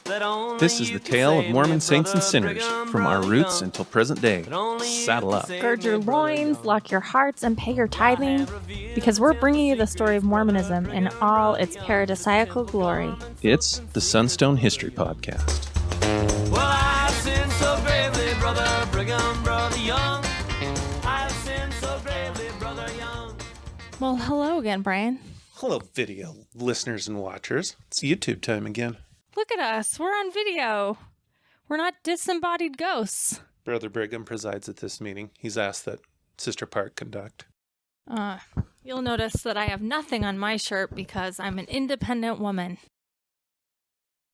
This is the tale of Mormon saints and sinners, from our roots until present day. Saddle up. Gird your loins, lock your hearts, and pay your tithing, because we're bringing you the story of Mormonism in all its paradisiacal glory. It's the Sunstone History Podcast. Well, I've sinned so gravely, brother Brigham, brother Young. I've sinned so gravely, brother Young. Well, hello again, Brian. Hello, video listeners and watchers. It's YouTube time again. Look at us. We're on video. We're not disembodied ghosts. Brother Brigham presides at this meeting. He's asked that Sister Park conduct. You'll notice that I have nothing on my shirt because I'm an independent woman.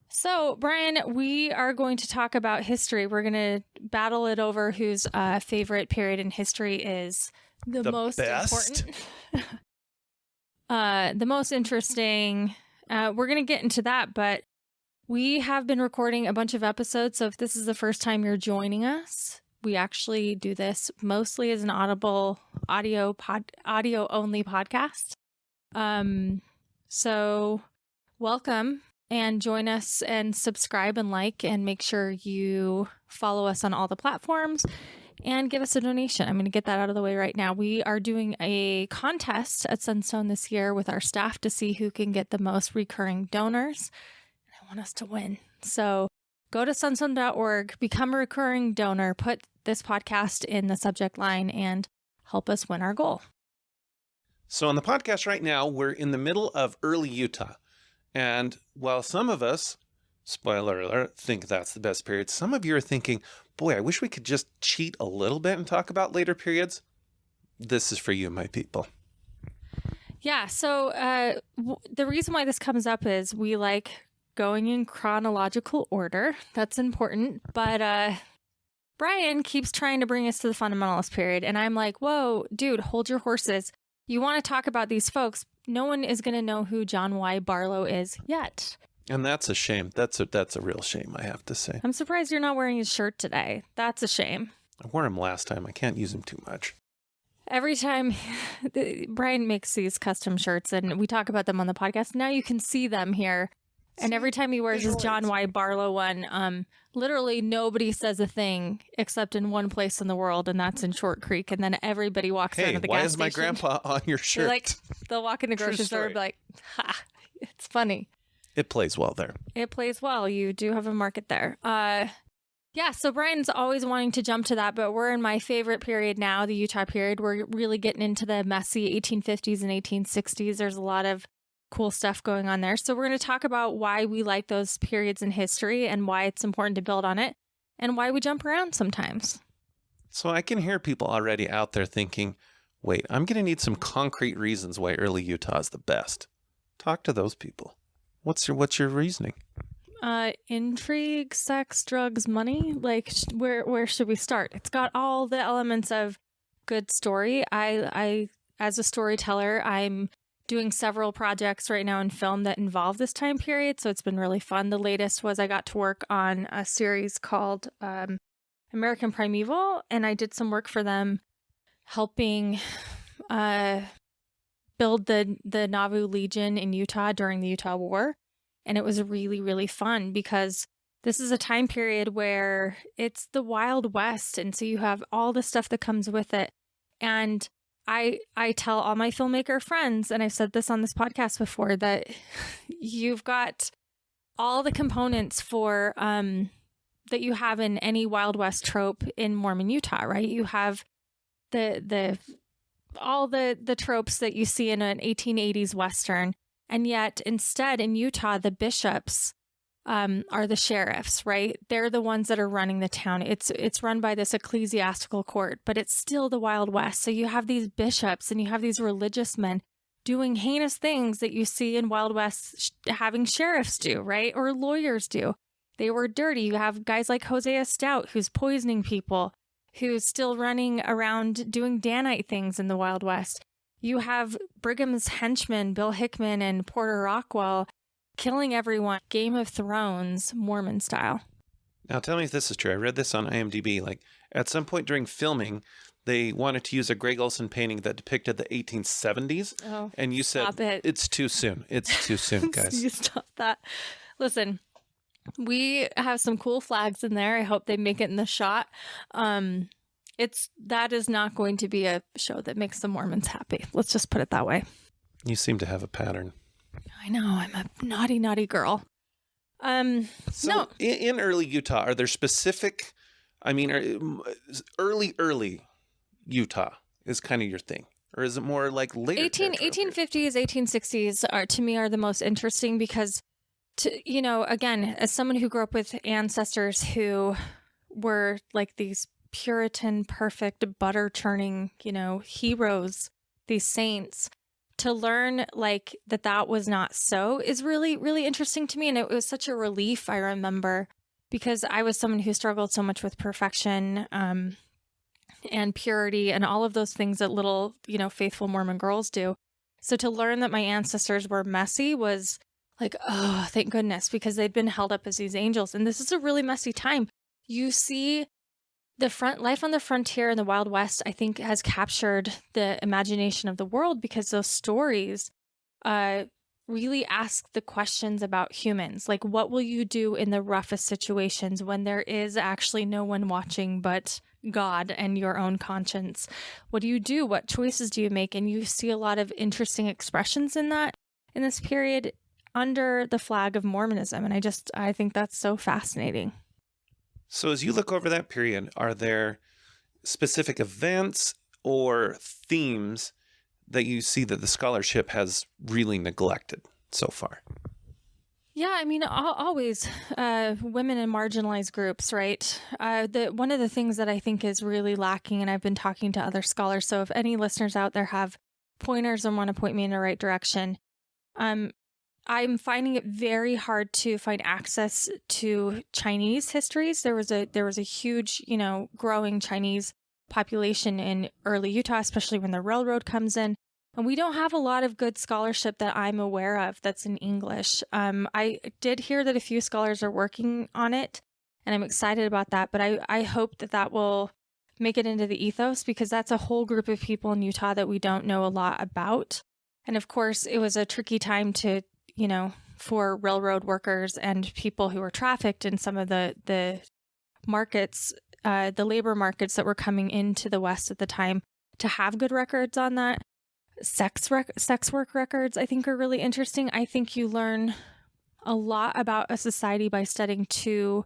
So, Brian, we are going to talk about history. We're going to battle it over whose favorite period in history is the most best? important. The most interesting. We're going to get into that, but we have been recording a bunch of episodes, so if this is the first time you're joining us, we actually do this mostly as an audio only podcast. So welcome and join us and subscribe and like and make sure you follow us on all the platforms and give us a donation. I'm going to get that out of the way right now. We are doing a contest at Sunstone this year with our staff to see who can get the most recurring donors. I want us to win. So go to sunstone.org, become a recurring donor, put this podcast in the subject line, and help us win our goal. So on the podcast right now, we're in the middle of early Utah. And while some of us, spoiler alert, think that's the best period, some of you are thinking, boy, I wish we could just cheat a little bit and talk about later periods. This is for you, my people. Yeah, so the reason why this comes up is we like going in chronological order. That's important. But Brian keeps trying to bring us to the fundamentalist period. And I'm like, whoa, dude, hold your horses. You want to talk about these folks. No one is going to know who John Y. Barlow is yet. And that's a shame. That's a real shame, I have to say. I'm surprised you're not wearing his shirt today. That's a shame. I wore him last time. I can't use him too much. Every time Brian makes these custom shirts and we talk about them on the podcast, now you can see them here. And every time he wears his John Y. Barlow one, literally nobody says a thing except in one place in the world, and that's in Short Creek. And then everybody walks out of the gas station. Why is my grandpa on your shirt? They'll walk into grocery store and be like, ha, it's funny. It plays well there. It plays well. You do have a market there. Yeah, so Brian's always wanting to jump to that, but we're in my favorite period now, the Utah period. We're really getting into the messy 1850s and 1860s. There's a lot of cool stuff going on there. So we're going to talk about why we like those periods in history and why it's important to build on it and why we jump around sometimes. So I can hear people already out there thinking, wait, I'm going to need some concrete reasons why early Utah is the best. Talk to those people. What's your reasoning? Intrigue, sex, drugs, money. Like, where should we start? It's got all the elements of good story. I as a storyteller, I'm doing several projects right now in film that involve this time period, so it's been really fun. The latest was I got to work on a series called American Primeval, and I did some work for them helping build the Nauvoo Legion in Utah during the Utah War. And it was really, really fun because this is a time period where it's the Wild West, and so you have all the stuff that comes with it. And I tell all my filmmaker friends, and I've said this on this podcast before, that you've got all the components for that you have in any Wild West trope in Mormon Utah, right? You have all the tropes that you see in an 1880s Western, and yet instead in Utah, the bishops are the sheriffs, right? They're the ones that are running the town. It's run by this ecclesiastical court, but it's still the Wild West. So you have these bishops and you have these religious men doing heinous things that you see in Wild West having sheriffs do, right? Or lawyers do. They were dirty. You have guys like Hosea Stout, who's poisoning people, who's still running around doing Danite things in the Wild West. You have Brigham's henchmen, Bill Hickman and Porter Rockwell, killing everyone, Game of Thrones, Mormon style. Now tell me if this is true. I read this on IMDb. Like at some point during filming, they wanted to use a Greg Olson painting that depicted the 1870s. Oh, and you said, it's too soon. It's too soon, guys. You stop that. Listen, We have some cool flags in there. I hope they make it in the shot. That is not going to be a show that makes the Mormons happy. Let's just put it that way. You seem to have a pattern. I know. I'm a naughty, naughty girl. No. In early Utah, are there specific, early Utah is kind of your thing? Or is it more like later? 1850s, 1860s are the most interesting because, again, as someone who grew up with ancestors who were like these Puritan, perfect, butter churning, heroes, these saints, to learn like that was not so is really, really interesting to me. And it was such a relief, I remember, because I was someone who struggled so much with perfection and purity and all of those things that little, faithful Mormon girls do. So to learn that my ancestors were messy was like, oh, thank goodness, because they'd been held up as these angels. And this is a really messy time. You see life on the frontier in the Wild West, I think, has captured the imagination of the world because those stories really ask the questions about humans. Like, what will you do in the roughest situations when there is actually no one watching but God and your own conscience? What do you do? What choices do you make? And you see a lot of interesting expressions in this period under the flag of Mormonism. And I think that's so fascinating. So as you look over that period, are there specific events or themes that you see that the scholarship has really neglected so far? Yeah, always women in marginalized groups, right? One of the things that I think is really lacking, and I've been talking to other scholars, so if any listeners out there have pointers and want to point me in the right direction, I'm finding it very hard to find access to Chinese histories. There was a huge, growing Chinese population in early Utah, especially when the railroad comes in. And we don't have a lot of good scholarship that I'm aware of that's in English. I did hear that a few scholars are working on it, and I'm excited about that. But I hope that will make it into the ethos, because that's a whole group of people in Utah that we don't know a lot about. And of course, it was a tricky time for railroad workers and people who were trafficked in some of the markets, the labor markets that were coming into the West at the time, to have good records on that. Sex work records, I think, are really interesting. I think you learn a lot about a society by studying two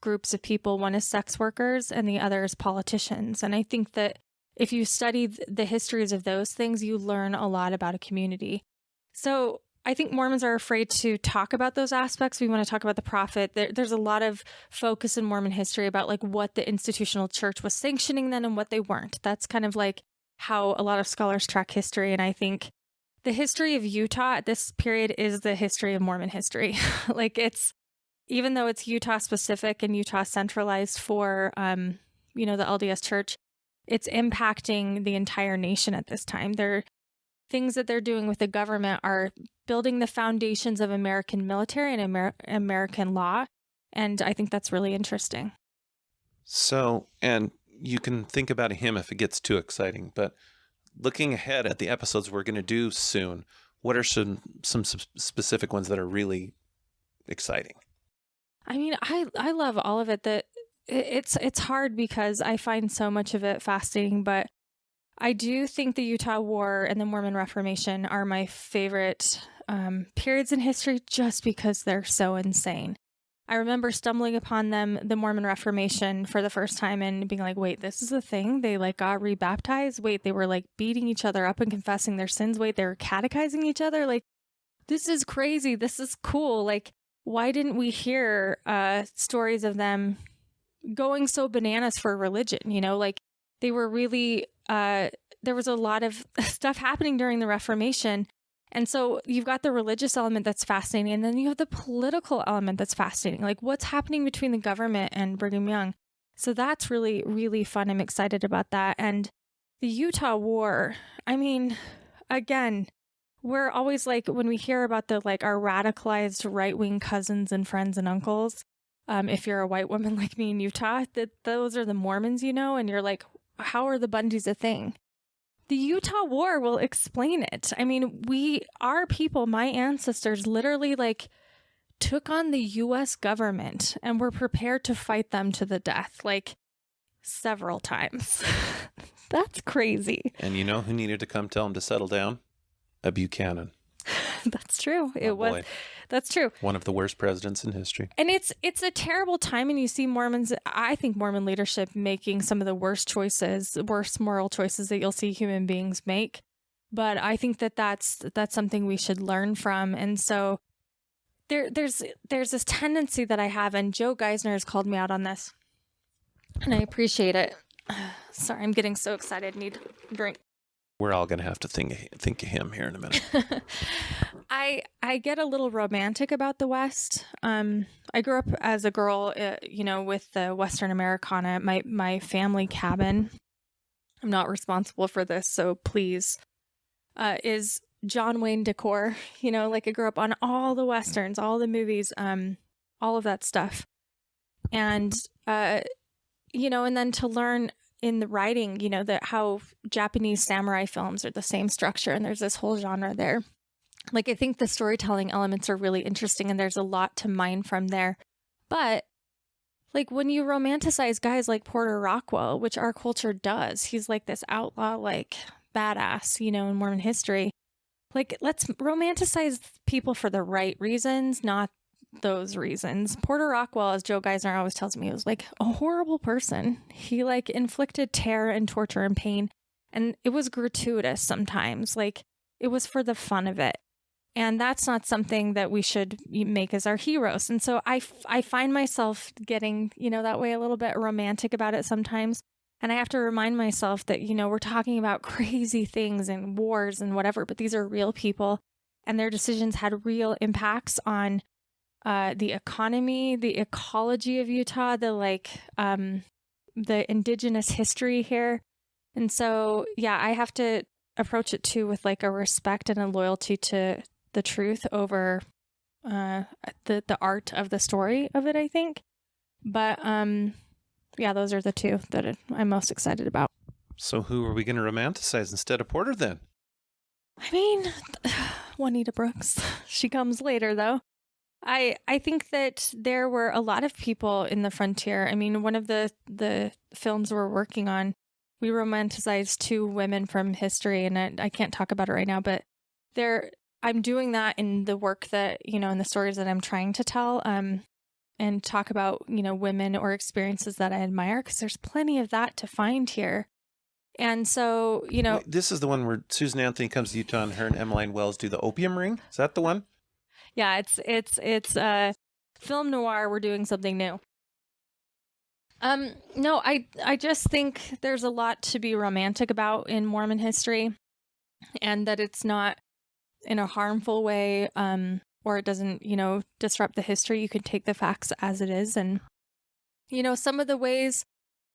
groups of people. One is sex workers and the other is politicians. And I think that if you study the histories of those things, you learn a lot about a community. So I think Mormons are afraid to talk about those aspects. We want to talk about the prophet. There's a lot of focus in Mormon history about like what the institutional church was sanctioning then and what they weren't. That's kind of like how a lot of scholars track history. And I think the history of Utah at this period is the history of Mormon history. Like, it's, even though it's Utah specific and Utah centralized for, the LDS church, it's impacting the entire nation at this time. Things that they're doing with the government are building the foundations of American military and American law. And I think that's really interesting. So, and you can think about a hymn if it gets too exciting, but looking ahead at the episodes we're going to do soon, what are some specific ones that are really exciting? I love all of it. It's hard because I find so much of it fascinating, but I do think the Utah War and the Mormon Reformation are my favorite periods in history just because they're so insane. I remember stumbling upon the Mormon Reformation for the first time and being like, wait, this is a thing? They got rebaptized? Wait, they were beating each other up and confessing their sins? Wait, they were catechizing each other? This is crazy. This is cool. Why didn't we hear stories of them going so bananas for religion? They were really, there was a lot of stuff happening during the Reformation. And so you've got the religious element that's fascinating, and then you have the political element that's fascinating, like what's happening between the government and Brigham Young. So that's really, really fun. I'm excited about that. And the Utah War, again, we're always when we hear about our radicalized right-wing cousins and friends and uncles, if you're a white woman like me in Utah, those are the Mormons, and you're like, how are the Bundys a thing? The Utah War will explain it. Our people, my ancestors, literally took on the U.S. government and were prepared to fight them to the death, like several times. That's crazy. And you know who needed to come tell him to settle down? A Buchanan. That's true. Boy. That's true. One of the worst presidents in history. And it's a terrible time, and you see I think Mormon leadership making some of the worst moral choices that you'll see human beings make. But I think that's something we should learn from. And so there's this tendency that I have, and Joe Geisner has called me out on this, and I appreciate it. Sorry, I'm getting so excited. Need a drink. We're all going to have to think of him here in a minute. I get a little romantic about the West. I grew up as a girl, with the Western Americana. My family cabin, I'm not responsible for this, so please, is John Wayne decor. Like I grew up on all the Westerns, all the movies, all of that stuff. And, and then to learn in the writing, that how Japanese samurai films are the same structure, and there's this whole genre there. Like, I think the storytelling elements are really interesting, and there's a lot to mine from there. But like when you romanticize guys like Porter Rockwell, which our culture does, he's like this outlaw, like badass, in Mormon history. Like, let's romanticize people for the right reasons, not those reasons. Porter Rockwell, as Joe Geisner always tells me, was like a horrible person. He like inflicted terror and torture and pain, and it was gratuitous sometimes. Like, it was for the fun of it. And that's not something that we should make as our heroes. And so I find myself getting, that way a little bit romantic about it sometimes. And I have to remind myself that, we're talking about crazy things and wars and whatever, but these are real people, and their decisions had real impacts on the economy, the ecology of Utah, the indigenous history here. And so, yeah, I have to approach it too with like a respect and a loyalty to the truth over the art of the story of it, I think. But yeah, those are the two that I'm most excited about. So who are we going to romanticize instead of Porter then? I mean, Juanita Brooks. She comes later, though. I think that there were a lot of people in the frontier. I mean, one of the films we're working on, we romanticized two women from history, and I can't talk about it right now, but I'm doing that in the work that, in the stories that I'm trying to tell, and talk about, women or experiences that I admire, because there's plenty of that to find here. And so, Wait, this is the one where Susan Anthony comes to Utah and her and Emmeline Wells do the opium ring? Is that the one? Yeah, it's film noir. We're doing something new. No, I just think there's a lot to be romantic about in Mormon history, and that it's not in a harmful way, or it doesn't, disrupt the history. You can take the facts as it is. And, some of the ways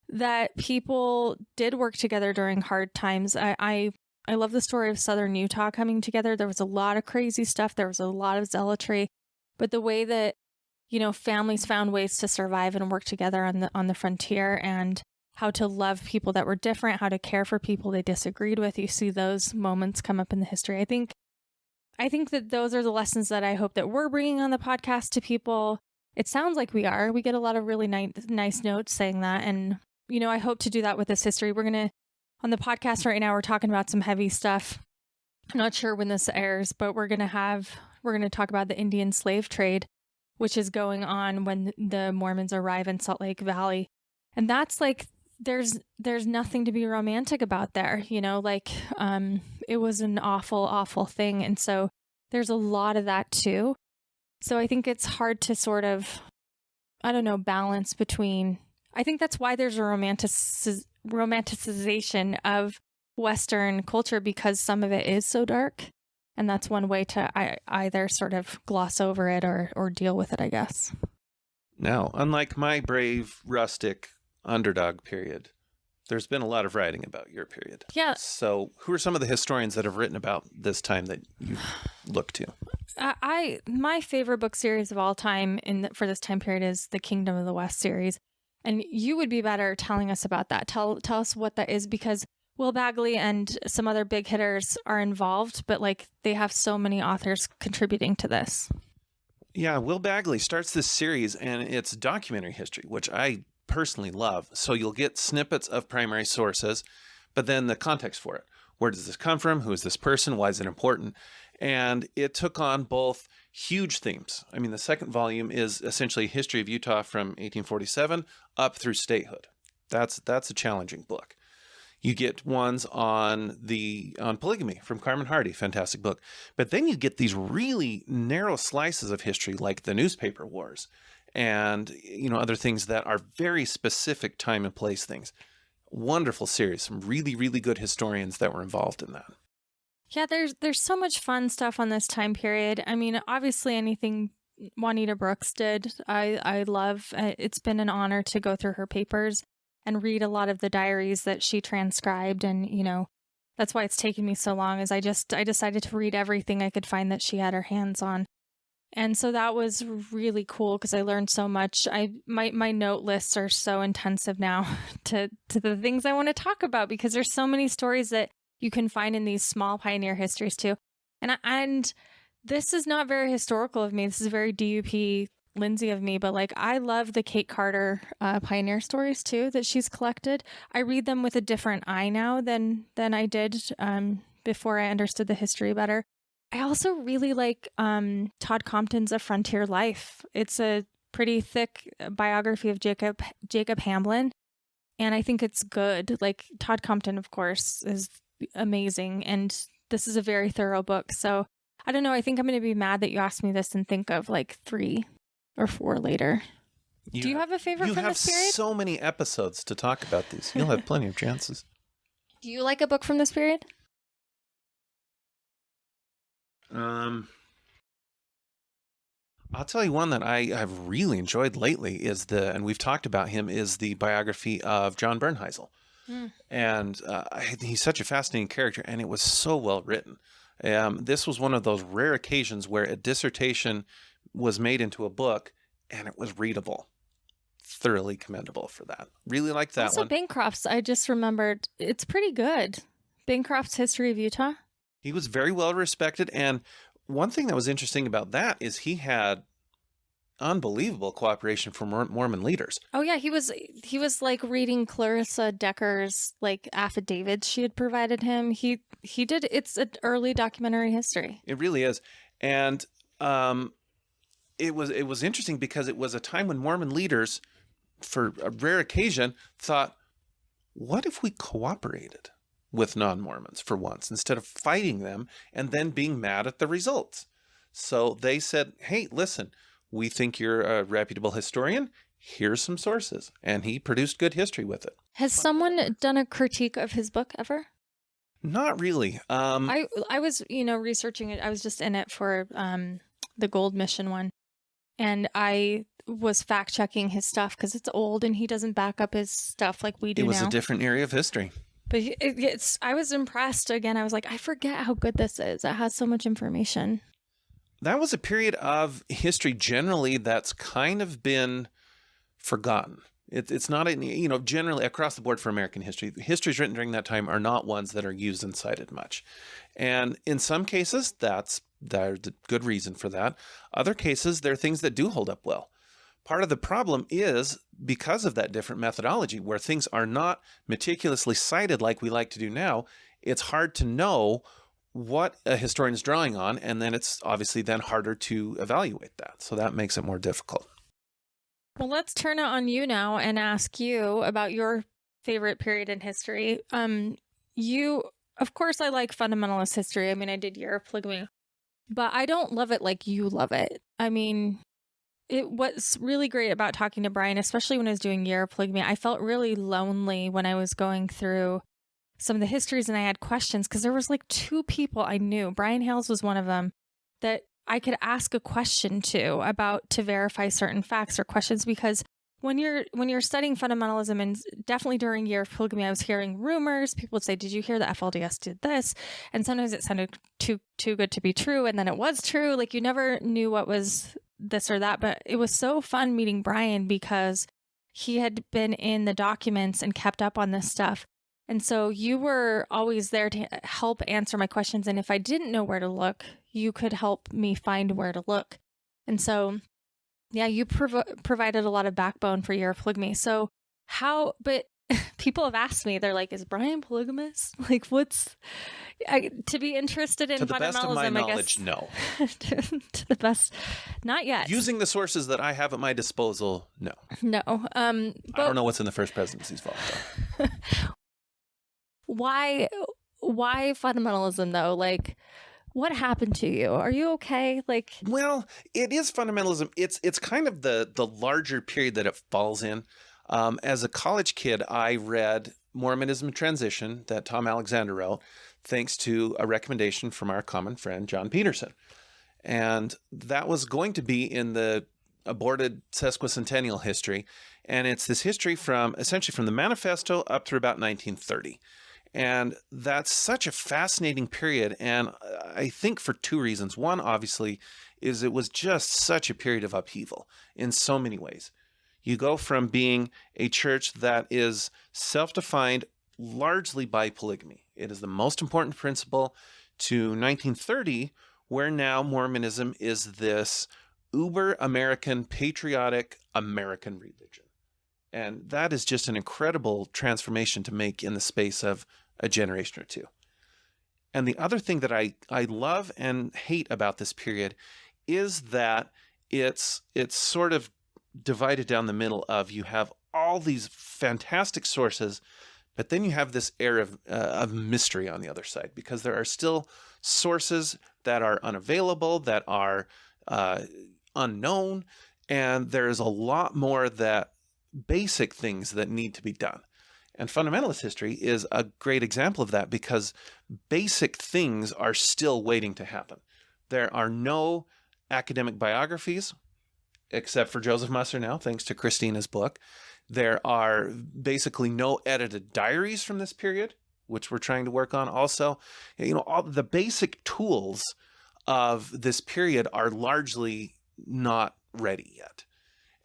that people did work together during hard times, I love the story of Southern Utah coming together. There was a lot of crazy stuff. There was a lot of zealotry, but the way that, families found ways to survive and work together on the frontier, and how to love people that were different, how to care for people they disagreed with. You see those moments come up in the history. I think that those are the lessons that I hope that we're bringing on the podcast to people. It sounds like we are. We get a lot of really nice notes saying that. And, I hope to do that with this history. On the podcast right now, we're talking about some heavy stuff. I'm not sure when this airs, but we're going to talk about the Indian slave trade, which is going on when the Mormons arrive in Salt Lake Valley. And that's like, there's nothing to be romantic about there, it was an awful, awful thing. And so there's a lot of that too. So I think it's hard to sort of, balance between, I think that's why there's a romanticization of Western culture, because some of it is so dark. And that's one way to either sort of gloss over it or deal with it, I guess. Now, unlike my brave, rustic underdog period, there's been a lot of writing about your period. Yeah. So who are some of the historians that have written about this time that you look to? My favorite book series of all time for this time period is the Kingdom of the West series. And you would be better telling us about that. Tell us what that is, because Will Bagley and some other big hitters are involved, but like they have so many authors contributing to this. Yeah, Will Bagley starts this series, and it's documentary history, which I personally love. So you'll get snippets of primary sources, but then the context for it. Where does this come from? Who is this person? Why is it important? And it took on both huge themes. I mean, the second volume is essentially a history of Utah from 1847 up through statehood. That's a challenging book. You get ones on polygamy from Carmen Hardy, fantastic book. But then you get these really narrow slices of history, like the newspaper wars, and other things that are very specific time and place things. Wonderful series, some really, really good historians that were involved in that. Yeah, there's so much fun stuff on this time period. I mean, obviously anything Juanita Brooks did, I love. It's been an honor to go through her papers and read a lot of the diaries that she transcribed. And, that's why it's taken me so long, is I decided to read everything I could find that she had her hands on. And so that was really cool because I learned so much. My note lists are so intensive now to the things I want to talk about, because there's so many stories that you can find in these small pioneer histories too. And this is not very historical of me. This is very DUP Lindsay of me, but I love the Kate Carter pioneer stories too that she's collected. I read them with a different eye now than I did before I understood the history better. I also really like Todd Compton's A Frontier Life. It's a pretty thick biography of Jacob Hamblin, and I think it's good. Todd Compton, of course, is amazing, and this is a very thorough book. So I don't know. I think I'm going to be mad that you asked me this and think of 3 or 4 later. Do you have a favorite from this period? You have so many episodes to talk about these. You'll have plenty of chances. Do you like a book from this period? I'll tell you one that I have really enjoyed lately and we've talked about him, is the biography of John Bernheisel. And he's such a fascinating character, and it was so well written. This was one of those rare occasions where a dissertation was made into a book and it was readable. Thoroughly commendable for that. Really like that also, one. Bancroft's, I just remembered, it's pretty good. Bancroft's History of Utah. He was very well respected, and one thing that was interesting about that is he had unbelievable cooperation from Mormon leaders. Oh yeah, he was reading Clarissa Decker's affidavits she had provided him. He did. It's an early documentary history. It really is, and it was interesting because it was a time when Mormon leaders, for a rare occasion, thought, what if we cooperated with non-Mormons for once, instead of fighting them and then being mad at the results? So they said, hey, listen, we think you're a reputable historian. Here's some sources. And he produced good history with it. Has someone done a critique of his book ever? Not really. I was, researching it. I was just in it for the Gold Mission one. And I was fact-checking his stuff because it's old and he doesn't back up his stuff like we do now. It was a different area of history. But I was impressed. Again, I was like, I forget how good this is. It has so much information. That was a period of history generally that's kind of been forgotten. It's not, generally across the board for American history. Histories written during that time are not ones that are used and cited much. And in some cases, there's a good reason for that. Other cases, there are things that do hold up well. Part of the problem is because of that different methodology where things are not meticulously cited like we like to do now, it's hard to know what a historian is drawing on, and then it's obviously then harder to evaluate that. So that makes it more difficult. Well, let's turn it on you now and ask you about your favorite period in history. Of course, I like fundamentalist history. I mean, I did Year of Polygamy, but I don't love it like you love it. I mean, what's really great about talking to Bryan, especially when I was doing Year of Polygamy, I felt really lonely when I was going through some of the histories and I had questions because there was 2 people I knew. Bryan Hales was one of them that I could ask a question to verify certain facts or questions, because when you're studying fundamentalism, and definitely during Year of Polygamy, I was hearing rumors. People would say, did you hear the FLDS did this? And sometimes it sounded too good to be true. And then it was true. You never knew what was this or that. But it was so fun meeting Bryan because he had been in the documents and kept up on this stuff. And so you were always there to help answer my questions. And if I didn't know where to look, you could help me find where to look. And so, yeah, you provided a lot of backbone for your polygamy. So but people have asked me, they're like, is Bryan polygamous? Like, to be interested in To the fundamentalism, best of my I knowledge, guess. no. To the best, not yet. Using the sources that I have at my disposal, no. No. I don't know what's in the first presidency's vault, though. Why fundamentalism, though? Like, what happened to you? Are you okay? Like, well, it is fundamentalism. It's kind of the larger period that it falls in. As a college kid, I read Mormonism Transition that Tom Alexander wrote, thanks to a recommendation from our common friend, John Peterson. And that was going to be in the aborted sesquicentennial history. And it's this history essentially from the manifesto up through about 1930. And that's such a fascinating period. And I think for two reasons. One, obviously, is it was just such a period of upheaval in so many ways. You go from being a church that is self-defined largely by polygamy. It is the most important principle, to 1930, where now Mormonism is this uber-American, patriotic American religion. And that is just an incredible transformation to make in the space of a generation or two. And the other thing that I love and hate about this period is that it's sort of divided down the middle of, you have all these fantastic sources, but then you have this air of mystery on the other side, because there are still sources that are unavailable, that are unknown, and there's a lot more basic things that need to be done. And fundamentalist history is a great example of that, because basic things are still waiting to happen. There are no academic biographies, except for Joseph Musser now, thanks to Christina's book. There are basically no edited diaries from this period, which we're trying to work on also. All the basic tools of this period are largely not ready yet.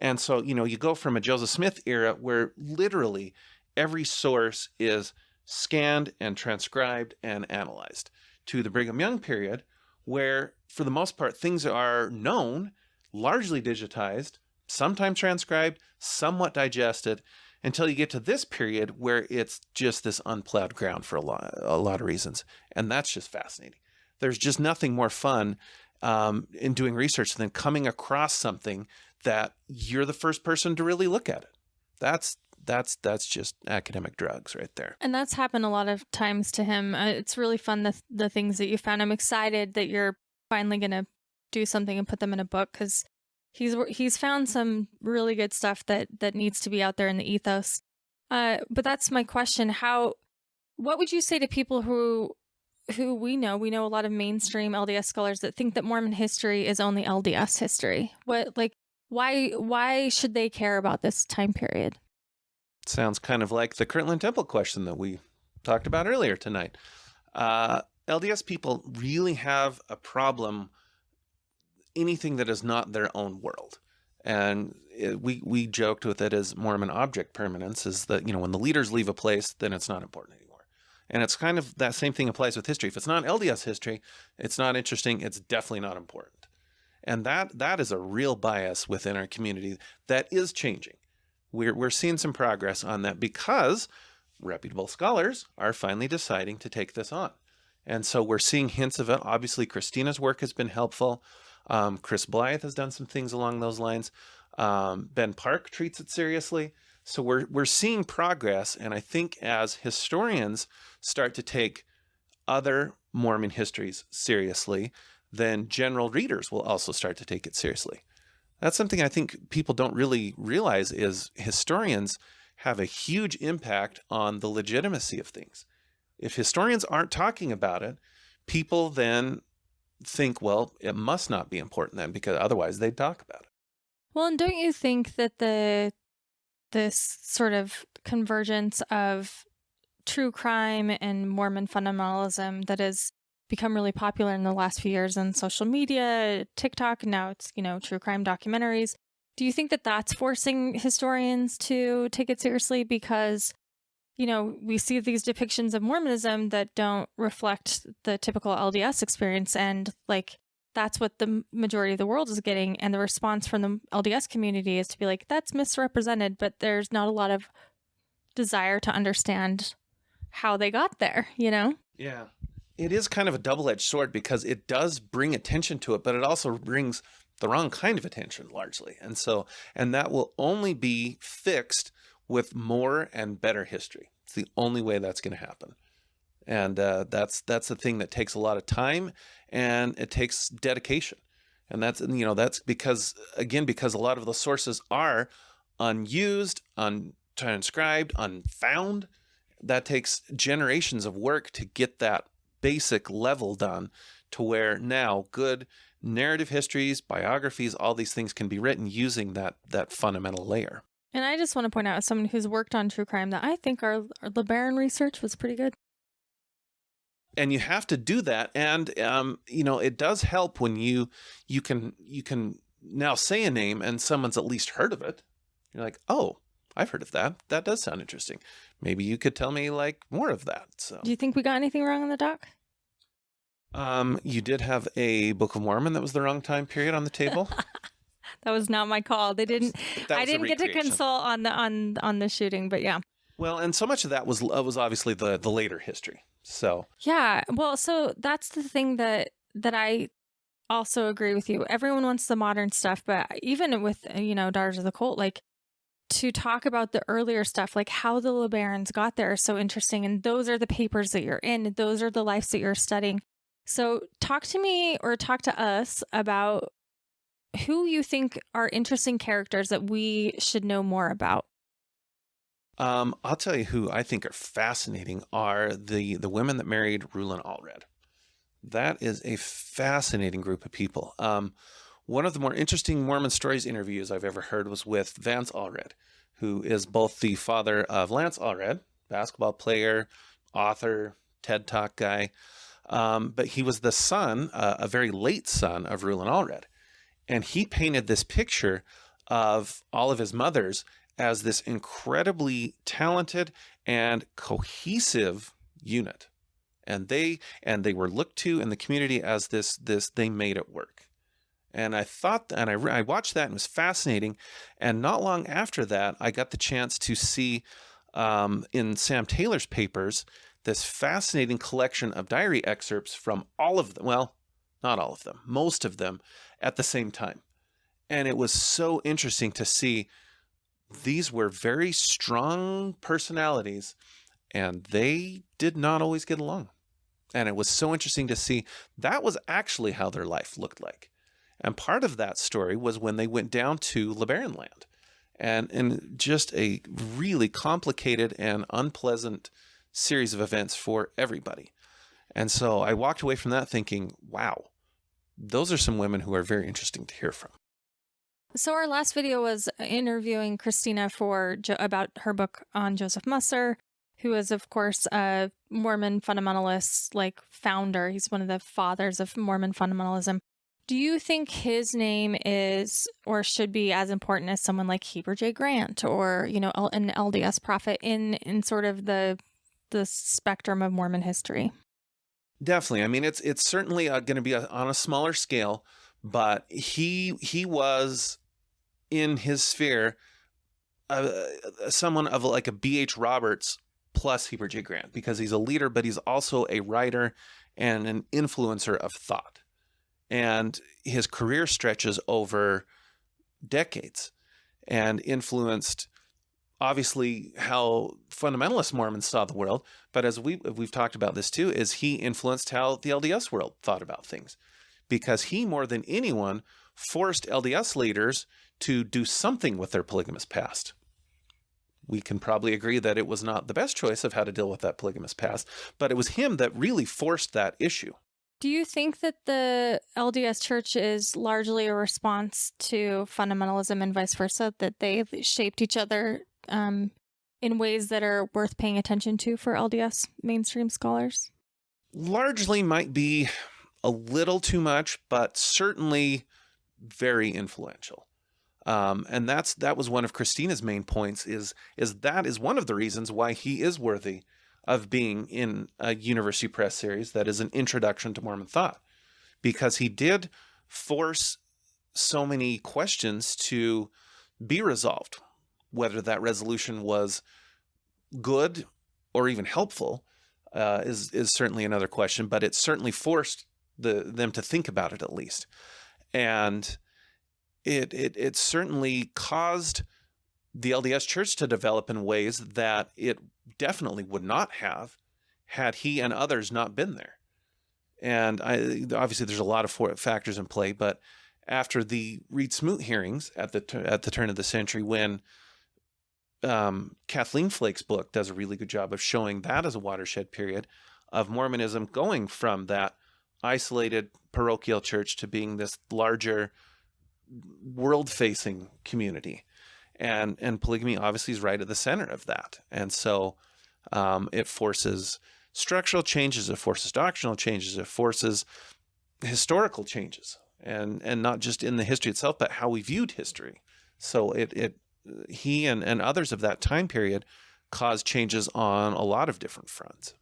And so, you go from a Joseph Smith era where literally every source is scanned and transcribed and analyzed, to the Brigham Young period, where for the most part things are known, largely digitized, sometimes transcribed, somewhat digested, until you get to this period where it's just this unplowed ground for a lot of reasons. And that's just fascinating. There's just nothing more fun in doing research than coming across something that you're the first person to really look at it. That's just academic drugs right there. And that's happened a lot of times to him. It's really fun, the things that you found. I'm excited that you're finally going to do something and put them in a book, because he's found some really good stuff that needs to be out there in the ethos. But that's my question. What would you say to people who we know a lot of mainstream LDS scholars that think that Mormon history is only LDS history? Why should they care about this time period? Sounds kind of like the Kirtland Temple question that we talked about earlier tonight. LDS people really have a problem anything that is not their own world. And we joked with it as Mormon object permanence, is that, when the leaders leave a place, then it's not important anymore. And it's kind of that same thing applies with history. If it's not LDS history, it's not interesting, it's definitely not important. And that is a real bias within our community that is changing. We're seeing some progress on that, because reputable scholars are finally deciding to take this on. And so we're seeing hints of it. Obviously, Christina's work has been helpful. Chris Blythe has done some things along those lines. Ben Park treats it seriously. So we're seeing progress. And I think as historians start to take other Mormon histories seriously, then general readers will also start to take it seriously. That's something I think people don't really realize, is historians have a huge impact on the legitimacy of things. If historians aren't talking about it, people then think, well, it must not be important then, because otherwise they'd talk about it. Well, and don't you think that this sort of convergence of true crime and Mormon fundamentalism that has become really popular in the last few years on social media, TikTok, and now it's, true crime documentaries. Do you think that that's forcing historians to take it seriously? Because, we see these depictions of Mormonism that don't reflect the typical LDS experience. And that's what the majority of the world is getting. And the response from the LDS community is to be like, that's misrepresented, but there's not a lot of desire to understand how they got there, you know? Yeah. It is kind of a double-edged sword because it does bring attention to it, but it also brings the wrong kind of attention largely. And that will only be fixed with more and better history. It's the only way that's going to happen. And that's the thing that takes a lot of time, and it takes dedication. And that's because a lot of the sources are unused, untranscribed, unfound. That takes generations of work to get that basic level done to where now good narrative histories, biographies, all these things can be written using that fundamental layer. And I just want to point out, as someone who's worked on true crime, that I think our LeBaron research was pretty good. And you have to do that. And, it does help when you can now say a name and someone's at least heard of it. You're like, oh, I've heard of that. That does sound interesting. Maybe you could tell me more of that. So, do you think we got anything wrong on the doc? You did have a Book of Mormon that was the wrong time period on the table. That was not my call. They didn't. I didn't get to recreation. consult on the shooting, but yeah. Well, and so much of that was obviously the later history. So yeah, well, so that's the thing that I also agree with you. Everyone wants the modern stuff, but even with Daughters of the Cult, to talk about the earlier stuff, like how the LeBarons got there, is so interesting. And those are the papers that you're in. Those are the lives that you're studying. So talk to me, or talk to us about who you think are interesting characters that we should know more about. I'll tell you who I think are fascinating are the women that married Rulon Allred. That is a fascinating group of people. One of the more interesting Mormon Stories interviews I've ever heard was with Vance Allred, who is both the father of Lance Allred, basketball player, author, TED Talk guy, but he was the son, a very late son of Rulon Allred. And he painted this picture of all of his mothers as this incredibly talented and cohesive unit. And they were looked to in the community as this they made it work. And I thought, and I watched that and it was fascinating. And not long after that, I got the chance to see in Sam Taylor's papers this fascinating collection of diary excerpts from all of them. Well, not all of them, most of them at the same time. And it was so interesting to see these were very strong personalities, and they did not always get along. And it was so interesting to see that was actually how their life looked like. And part of that story was when they went down to LeBaron land, and just a really complicated and unpleasant series of events for everybody. And so I walked away from that thinking, wow, those are some women who are very interesting to hear from. So our last video was interviewing Christina about her book on Joseph Musser, who is, of course, a Mormon fundamentalist, founder. He's one of the fathers of Mormon fundamentalism. Do you think his name is or should be as important as someone like Heber J. Grant or, an LDS prophet in sort of the spectrum of Mormon history? Definitely. I mean, it's certainly going to be on a smaller scale, but he was in his sphere someone of like a B.H. Roberts plus Heber J. Grant, because he's a leader, but he's also a writer and an influencer of thought. And his career stretches over decades and influenced, obviously, how fundamentalist Mormons saw the world. But as we've talked about this too, is he influenced how the LDS world thought about things, because he, more than anyone, forced LDS leaders to do something with their polygamous past. We can probably agree that it was not the best choice of how to deal with that polygamous past, but it was him that really forced that issue. Do you think that the LDS Church is largely a response to fundamentalism and vice versa, that they shaped each other in ways that are worth paying attention to for LDS mainstream scholars? Largely might be a little too much, but certainly very influential. And that was one of Christina's main points, is that is one of the reasons why he is worthy of being in a University Press series that is an introduction to Mormon thought, because he did force so many questions to be resolved. Whether that resolution was good or even helpful is certainly another question, but it certainly forced them to think about it at least. And it certainly caused the LDS Church to develop in ways that it definitely would not have had he and others not been there. And obviously there's a lot of factors in play, but after the Reed Smoot hearings at the turn of the century, when Kathleen Flake's book does a really good job of showing that as a watershed period of Mormonism going from that isolated parochial church to being this larger world-facing community. And polygamy obviously is right at the center of that. And so it forces structural changes, it forces doctrinal changes, it forces historical changes, and not just in the history itself, but how we viewed history. So he and others of that time period caused changes on a lot of different fronts.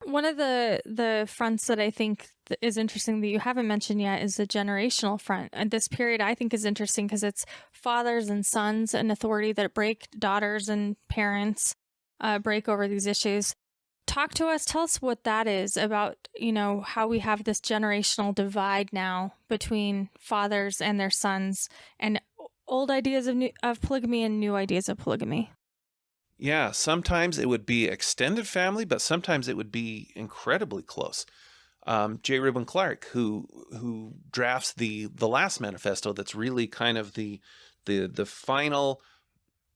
One of the fronts that I think is interesting that you haven't mentioned yet is the generational front. And this period I think is interesting because it's fathers and sons and authority that break, daughters and parents break over these issues. Talk to us, tell us what that is about, how we have this generational divide now between fathers and their sons, and old ideas of polygamy and new ideas of polygamy. Yeah, sometimes it would be extended family, but sometimes it would be incredibly close. J. Reuben Clark, who drafts the last manifesto, that's really kind of the final.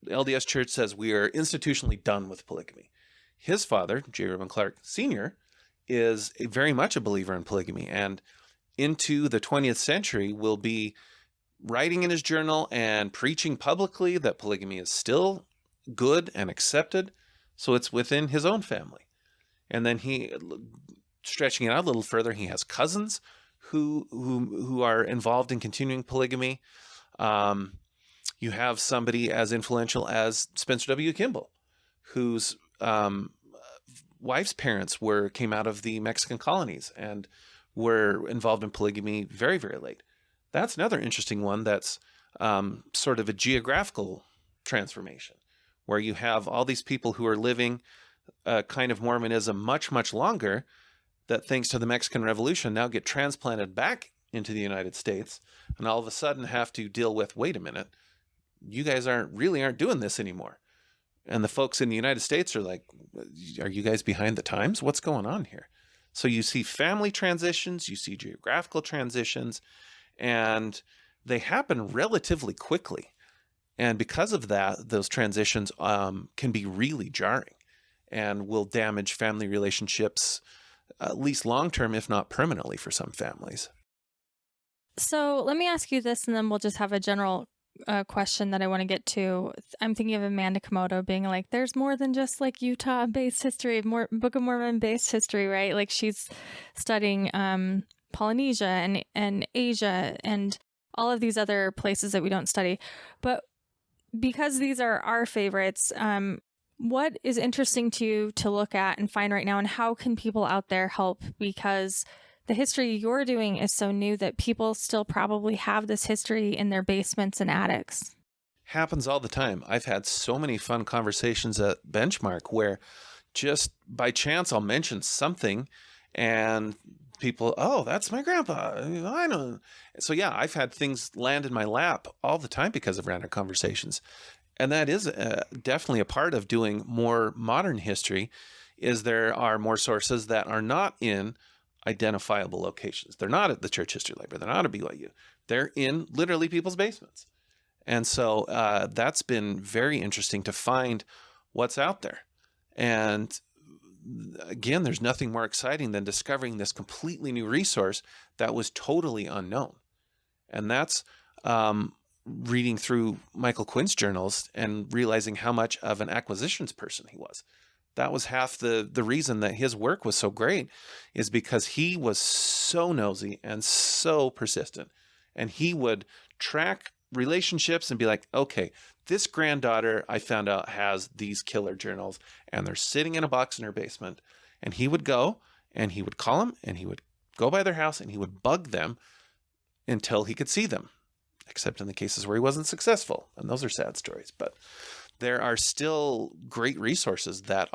LDS Church says we are institutionally done with polygamy. His father, J. Reuben Clark Sr., is very much a believer in polygamy, and into the 20th century will be writing in his journal and preaching publicly that polygamy is still good and accepted. So it's within his own family. And then he, stretching it out a little further, he has cousins who are involved in continuing polygamy. You have somebody as influential as Spencer W. Kimball, whose wife's parents came out of the Mexican colonies and were involved in polygamy very, very late. That's another interesting one that's sort of a geographical transformation, where you have all these people who are living a kind of Mormonism much, much longer, that thanks to the Mexican Revolution now get transplanted back into the United States and all of a sudden have to deal with, wait a minute, you guys aren't doing this anymore. And the folks in the United States are like, are you guys behind the times? What's going on here? So you see family transitions, you see geographical transitions, and they happen relatively quickly. And because of that, those transitions can be really jarring and will damage family relationships, at least long-term, if not permanently for some families. So let me ask you this, and then we'll just have a general question that I want to get to. I'm thinking of Amanda Komodo being like, there's more than just like Utah-based history, more Book of Mormon-based history, right? Like she's studying Polynesia and Asia and all of these other places that we don't study. But because these are our favorites, what is interesting to you to look at and find right now, and how can people out there help? Because the history you're doing is so new that people still probably have this history in their basements and attics. Happens all the time. I've had so many fun conversations at Benchmark where just by chance I'll mention something and people, oh, that's my grandpa. I know. So yeah, I've had things land in my lap all the time because of random conversations. And that is definitely a part of doing more modern history, is there are more sources that are not in identifiable locations. They're not at the Church History Library. They're not at BYU. They're in literally people's basements. And so that's been very interesting to find what's out there. And again, there's nothing more exciting than discovering this completely new resource that was totally unknown. And that's reading through Michael Quinn's journals and realizing how much of an acquisitions person he was. That was half the reason that his work was so great, is because he was so nosy and so persistent. And he would track relationships and be like, okay, this granddaughter I found out has these killer journals and they're sitting in a box in her basement. And he would go and he would call him and he would go by their house and he would bug them until he could see them, except in the cases where he wasn't successful. And those are sad stories. But there are still great resources that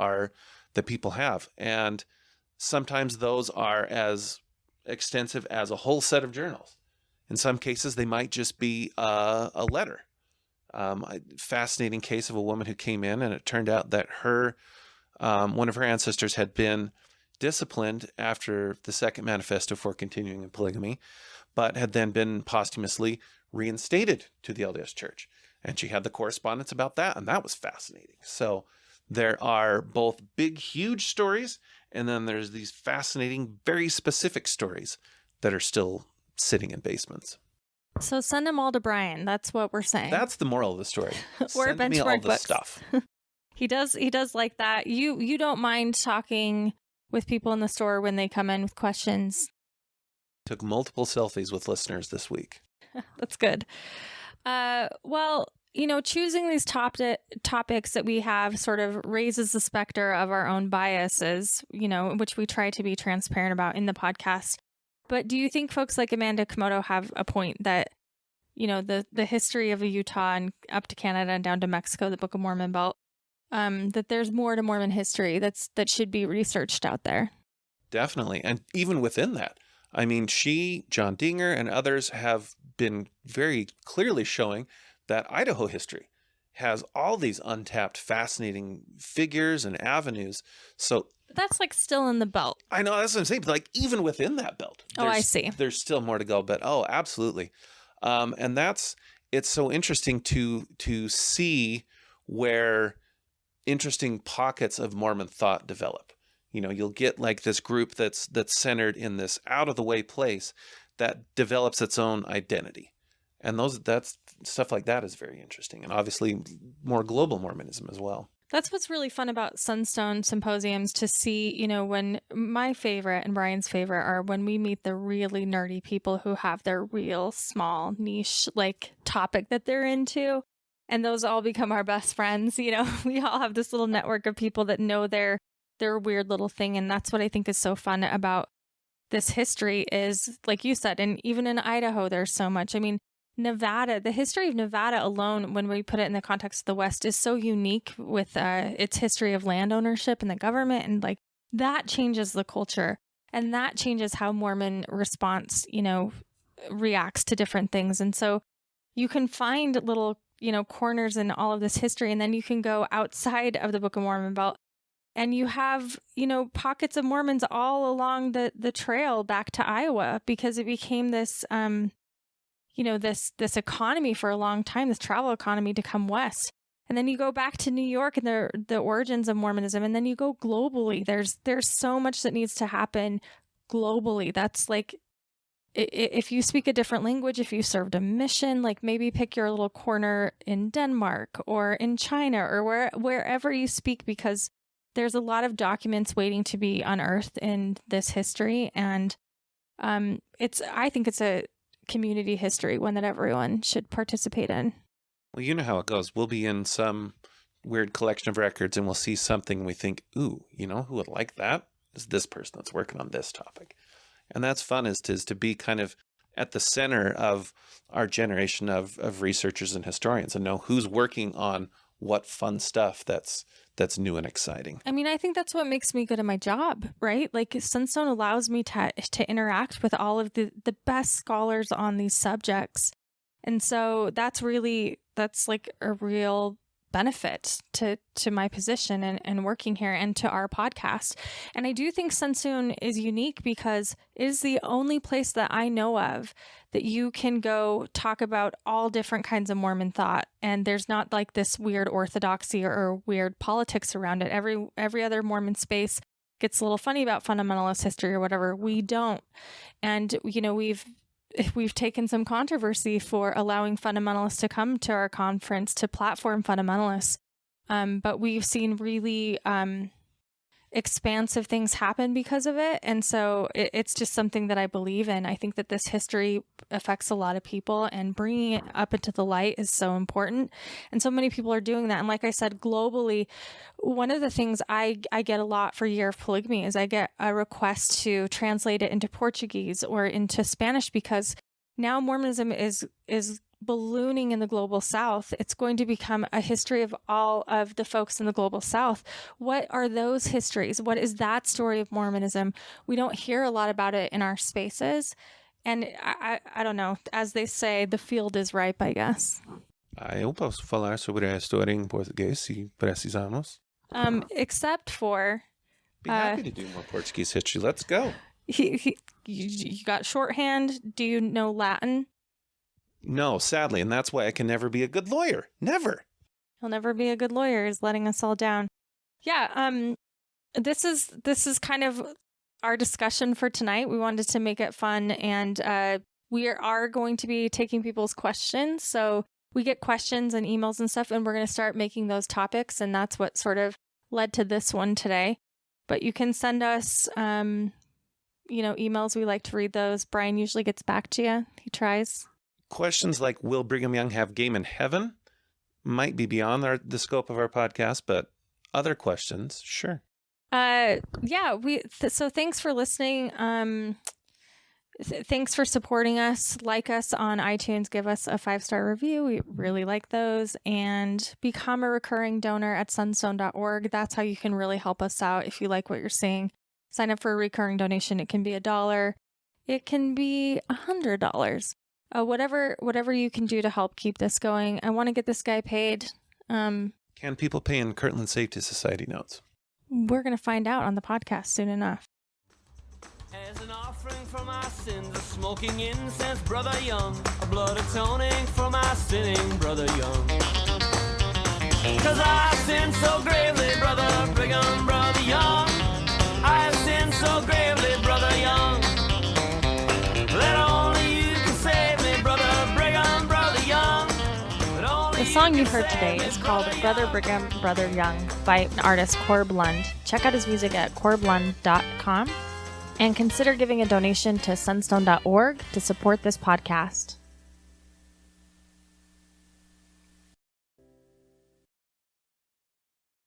people have. And sometimes those are as extensive as a whole set of journals. In some cases, they might just be a letter. A fascinating case of a woman who came in, and it turned out that one of her ancestors had been disciplined after the Second Manifesto for continuing in polygamy, but had then been posthumously reinstated to the LDS Church. And she had the correspondence about that, and that was fascinating. So there are both big, huge stories, and then there's these fascinating, very specific stories that are still sitting in basements. So send them all to Bryan. That's what we're saying. That's the moral of the story. Or Send me all benchmark the books. stuff. He does like that. You don't mind talking with people in the store when they come in with questions. Took multiple selfies with listeners this week. That's good. Well, choosing these topics that we have sort of raises the specter of our own biases, which we try to be transparent about in the podcast. But do you think folks like Amanda Komodo have a point that, the history of Utah and up to Canada and down to Mexico, the Book of Mormon belt, that there's more to Mormon history that should be researched out there? Definitely. And even within that, I mean, John Dinger, and others have been very clearly showing that Idaho history has all these untapped, fascinating figures and avenues. So that's like still in the belt. I know, that's what I'm saying. But like even within that belt, I see. There's still more to go. But absolutely. And it's so interesting to see where interesting pockets of Mormon thought develop. You'll get like this group that's centered in this out of the way place that develops its own identity. And that's stuff like that is very interesting. And obviously more global Mormonism as well. That's what's really fun about Sunstone symposiums, to see, when my favorite and Bryan's favorite are when we meet the really nerdy people who have their real small niche like topic that they're into. And those all become our best friends. We all have this little network of people that know their weird little thing. And that's what I think is so fun about this history is, like you said, and even in Idaho, there's so much. I mean, Nevada, the history of Nevada alone, when we put it in the context of the West, is so unique with its history of land ownership and the government. And like that changes the culture, and that changes how Mormon response, reacts to different things. And so you can find little, corners in all of this history. And then you can go outside of the Book of Mormon belt, and you have, pockets of Mormons all along the trail back to Iowa, because it became this, this economy for a long time, this travel economy to come west. And then you go back to New York and the origins of Mormonism, and then you go globally. There's so much that needs to happen globally. That's like, if you speak a different language, if you served a mission, like maybe pick your little corner in Denmark or in China or wherever you speak, because there's a lot of documents waiting to be unearthed in this history. And I think it's a community history, one that everyone should participate in. Well, you know how it goes. We'll be in some weird collection of records and we'll see something and we think, ooh, who would like that? Is this person that's working on this topic. And that's fun, is to be kind of at the center of our generation of researchers and historians, and know who's working on what fun stuff that's new and exciting. I mean, I think that's what makes me good at my job, right? Like Sunstone allows me to interact with all of the best scholars on these subjects. And so that's like a real benefit to my position and working here and to our podcast. And I do think Sunstone is unique because it is the only place that I know of that you can go talk about all different kinds of Mormon thought. And there's not like this weird orthodoxy or weird politics around it. Every other Mormon space gets a little funny about fundamentalist history or whatever. We don't. And, we've taken some controversy for allowing fundamentalists to come to our conference to platform fundamentalists. But we've seen really expansive things happen because of it. And so it's just something that I believe in. I think that this history affects a lot of people, and bringing it up into the light is so important. And so many people are doing that. And like I said, globally, one of the things I get a lot for Year of Polygamy is I get a request to translate it into Portuguese or into Spanish, because now Mormonism is ballooning in the global south. It's going to become a history of all of the folks in the global south. What are those histories? What is that story of Mormonism? We don't hear a lot about it in our spaces. And I don't know, as they say, the field is ripe, I guess. Eu posso falar sobre a história em português, se precisamos. Except for... Be happy to do more Portuguese history. Let's go. You got shorthand. Do you know Latin? No, sadly, and that's why I can never be a good lawyer. Never. He'll never be a good lawyer, is letting us all down. Yeah, this is kind of our discussion for tonight. We wanted to make it fun, and we are going to be taking people's questions. So we get questions and emails and stuff, and we're going to start making those topics, and that's what sort of led to this one today. But you can send us, emails. We like to read those. Brian usually gets back to you. He tries. Questions like, will Brigham Young have game in heaven? Might be beyond the scope of our podcast, but other questions, sure. So thanks for listening. Thanks for supporting us. Like us on iTunes. Give us a 5-star review. We really like those. And become a recurring donor at sunstone.org. That's how you can really help us out if you like what you're seeing. Sign up for a recurring donation. It can be $1. It can be $100. Whatever you can do to help keep this going. I want to get this guy paid. Can people pay in Kirtland Safety Society notes? We're going to find out on the podcast soon enough. As an offering for my sins, a smoking incense, Brother Young, a blood atoning for my sinning, Brother Young. 'Cause I sinned so gravely, Brother Brigham, Brother Young. I have sinned so gravely, Brother Young, that only you can save me, Brother Brigham, Brother Young. The song you heard today is called Brother Brigham, Brother Young by an artist, Corb Lund. Check out his music at corblund.com and consider giving a donation to sunstone.org to support this podcast.